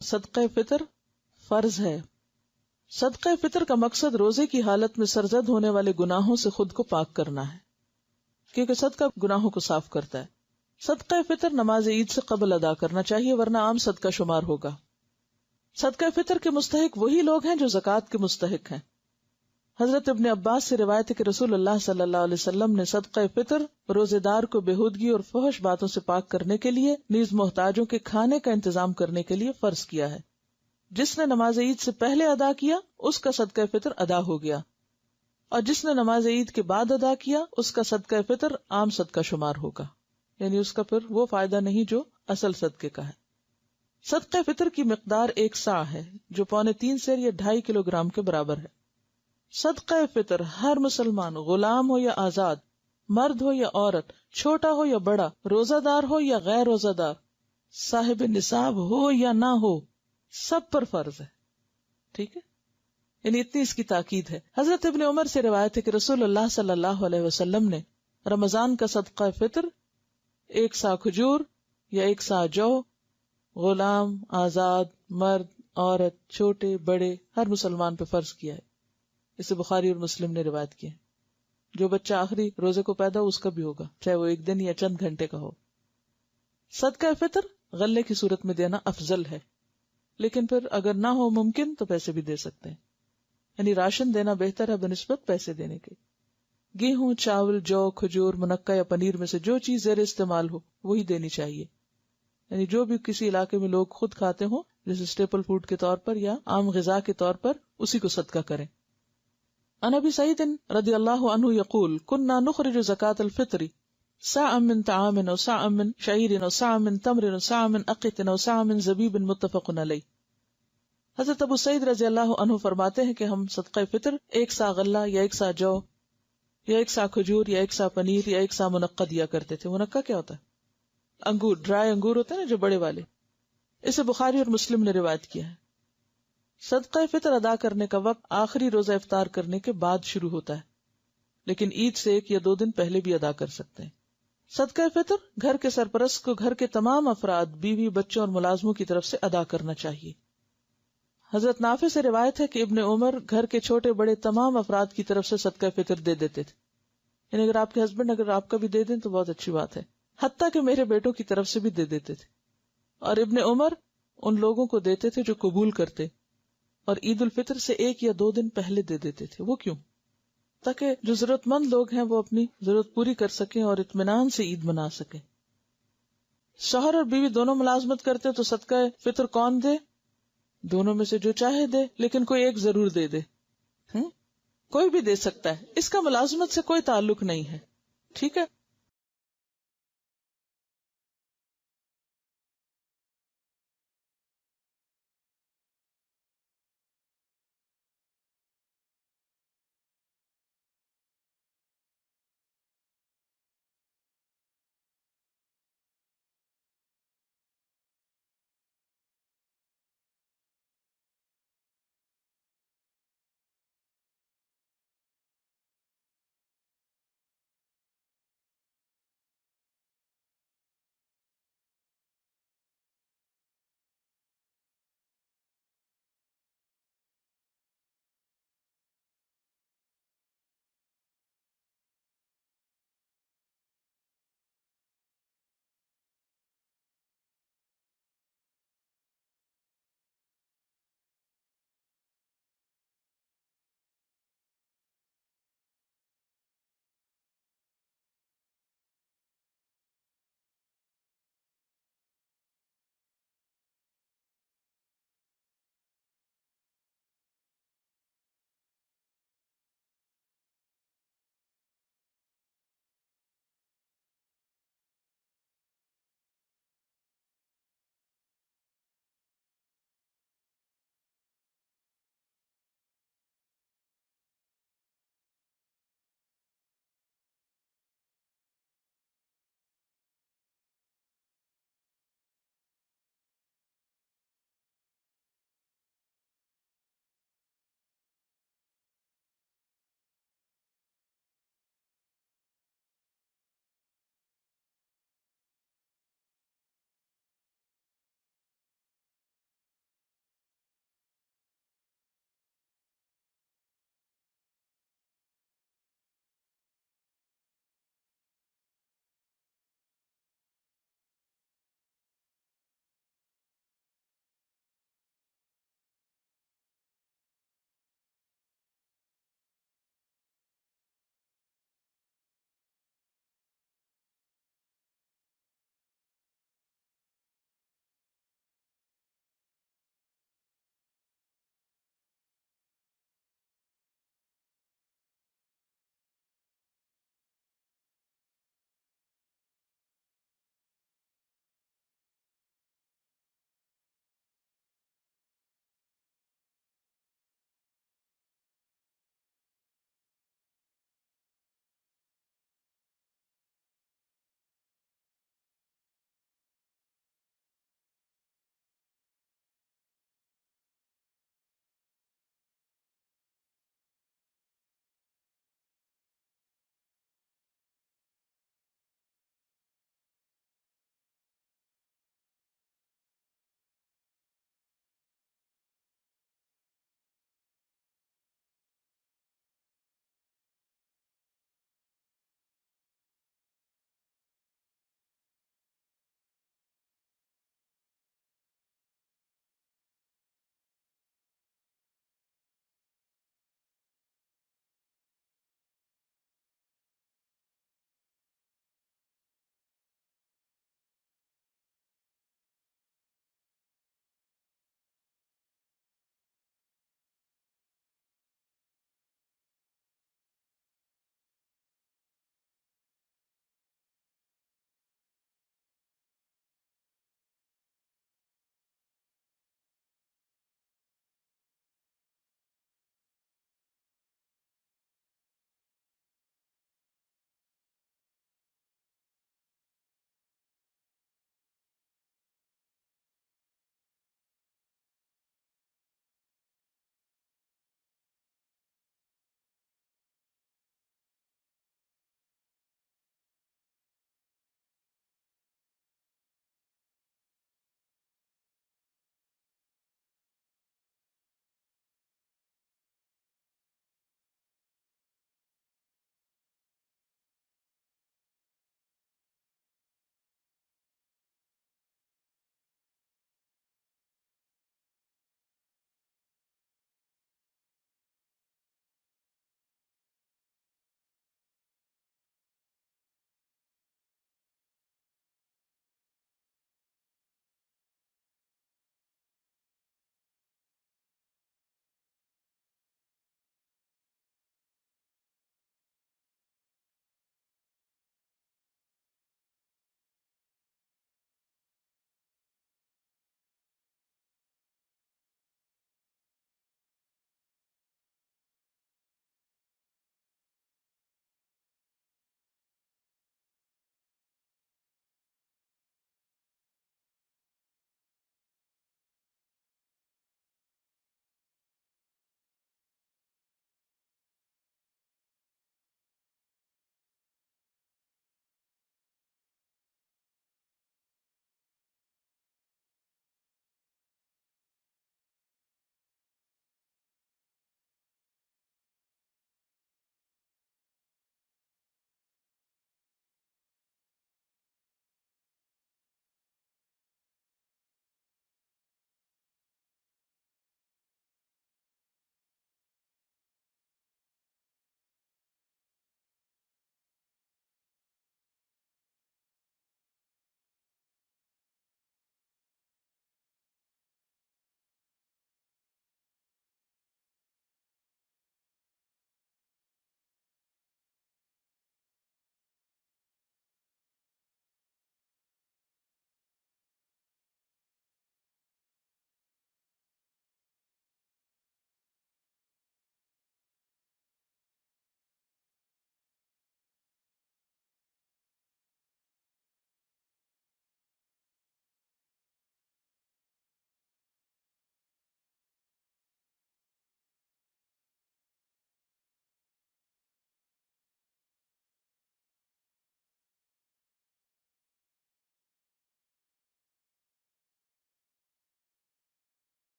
صدقہ فطر فرض ہے. صدقہ فطر کا مقصد روزے کی حالت میں سرزد ہونے والے گناہوں سے خود کو پاک کرنا ہے، کیونکہ صدقہ گناہوں کو صاف کرتا ہے. صدقہ فطر نماز عید سے قبل ادا کرنا چاہیے ورنہ عام صدقہ شمار ہوگا. صدقہ فطر کے مستحق وہی لوگ ہیں جو زکوٰۃ کے مستحق ہیں. حضرت ابن عباس سے روایت ہے کہ رسول اللہ صلی اللہ علیہ وسلم نے صدقہ فطر روزے دار کو بےہودگی اور فحش باتوں سے پاک کرنے کے لیے نیز محتاجوں کے کھانے کا انتظام کرنے کے لیے فرض کیا ہے. جس نے نماز عید سے پہلے ادا کیا اس کا صدقہ فطر ادا ہو گیا، اور جس نے نماز عید کے بعد ادا کیا اس کا صدقہ فطر عام صدقہ شمار ہوگا، یعنی اس کا پھر وہ فائدہ نہیں جو اصل صدقے کا ہے. صدقہ فطر کی مقدار 1 صاع ہے جو 3.25 سیر یا 2.5 کلو گرام کے برابر ہے. صدقہ فطر ہر مسلمان، غلام ہو یا آزاد، مرد ہو یا عورت، چھوٹا ہو یا بڑا، روزہ دار ہو یا غیر روزہ دار، صاحب نصاب ہو یا نہ ہو، سب پر فرض ہے. ٹھیک ہے، یعنی اتنی اس کی تاکید ہے. حضرت ابن عمر سے روایت ہے کہ رسول اللہ صلی اللہ علیہ وسلم نے رمضان کا صدقہ فطر 1 صاع کھجور یا 1 صاع جو، غلام، آزاد، مرد، عورت، چھوٹے بڑے ہر مسلمان پہ فرض کیا ہے. اسے بخاری اور مسلم نے روایت کی ہے. جو بچہ آخری روزے کو پیدا ہو اس کا بھی ہوگا، چاہے وہ 1 دن یا چند گھنٹے کا ہو. صدقہ فطر غلے کی صورت میں دینا افضل ہے، لیکن پھر اگر نہ ہو ممکن تو پیسے بھی دے سکتے ہیں، یعنی راشن دینا بہتر ہے بنسبت پیسے دینے کے. گیہوں، چاول، جو، کھجور، منقع یا پنیر میں سے جو چیز زیر استعمال ہو وہی دینی چاہیے، یعنی جو بھی کسی علاقے میں لوگ خود کھاتے ہوں جیسے اسٹیپل فوڈ کے طور پر یا عام غذا کے طور پر، اسی کو صدقہ کریں. عن ابی سعید رضی اللہ عنہ یقول كنا نخرج زکاة الفطر صاعا من طعام وصاعا من شعیر وصاعا من تمر وصاعا من اقط وصاعا من زبیب متفق علیہ. حضرت ابو سعید رضی اللہ عنہ فرماتے ہیں کہ ہم صدقہ فطر 1 صاع غلہ یا 1 صاع جو یا 1 صاع کھجور یا 1 صاع پنیر یا 1 صاع منقع دیا کرتے تھے. منقع کیا ہوتا ہے؟ انگور، ڈرائی انگور ہوتے ہیں نا جو بڑے والے. اسے بخاری اور مسلم نے روایت کیا ہے. صدقہ فطر ادا کرنے کا وقت آخری روزہ افطار کرنے کے بعد شروع ہوتا ہے، لیکن عید سے 1 یا 2 دن پہلے بھی ادا کر سکتے ہیں. صدقہ فطر گھر کے سرپرست کو گھر کے تمام افراد، بیوی، بچوں اور ملازموں کی طرف سے ادا کرنا چاہیے. حضرت نافع سے روایت ہے کہ ابن عمر گھر کے چھوٹے بڑے تمام افراد کی طرف سے صدقہ فطر دے دیتے تھے، یعنی اگر آپ کے ہسبینڈ اگر آپ کا بھی دے دیں تو بہت اچھی بات ہے، حتیٰ کہ میرے بیٹوں کی طرف سے بھی دے دیتے تھے. اور ابن عمر ان لوگوں کو دیتے تھے جو قبول کرتے، اور عید الفطر سے 1 یا 2 دن پہلے دے دیتے تھے. وہ کیوں؟ تاکہ جو ضرورت مند لوگ ہیں وہ اپنی ضرورت پوری کر سکیں اور اطمینان سے عید منا سکیں. شوہر اور بیوی دونوں ملازمت کرتے تو صدقہ فطر کون دے؟ دونوں میں سے جو چاہے دے، لیکن کوئی ایک ضرور دے دے. کوئی بھی دے سکتا ہے، اس کا ملازمت سے کوئی تعلق نہیں ہے. ٹھیک ہے،